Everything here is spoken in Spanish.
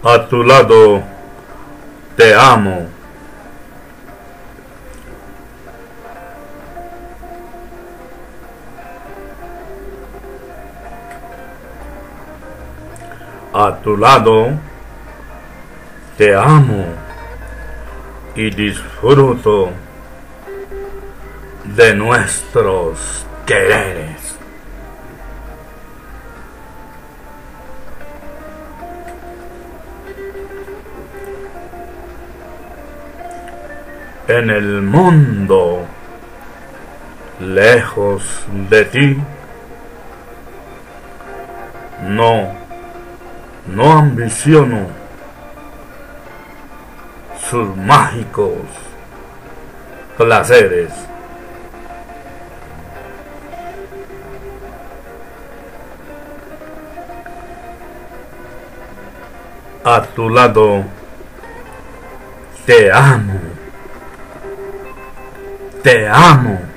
A tu lado te amo. A tu lado te amo y disfruto de nuestros quereres. En el mundo, lejos de ti, no ambiciono sus mágicos placeres. A tu lado te amo. Te amo.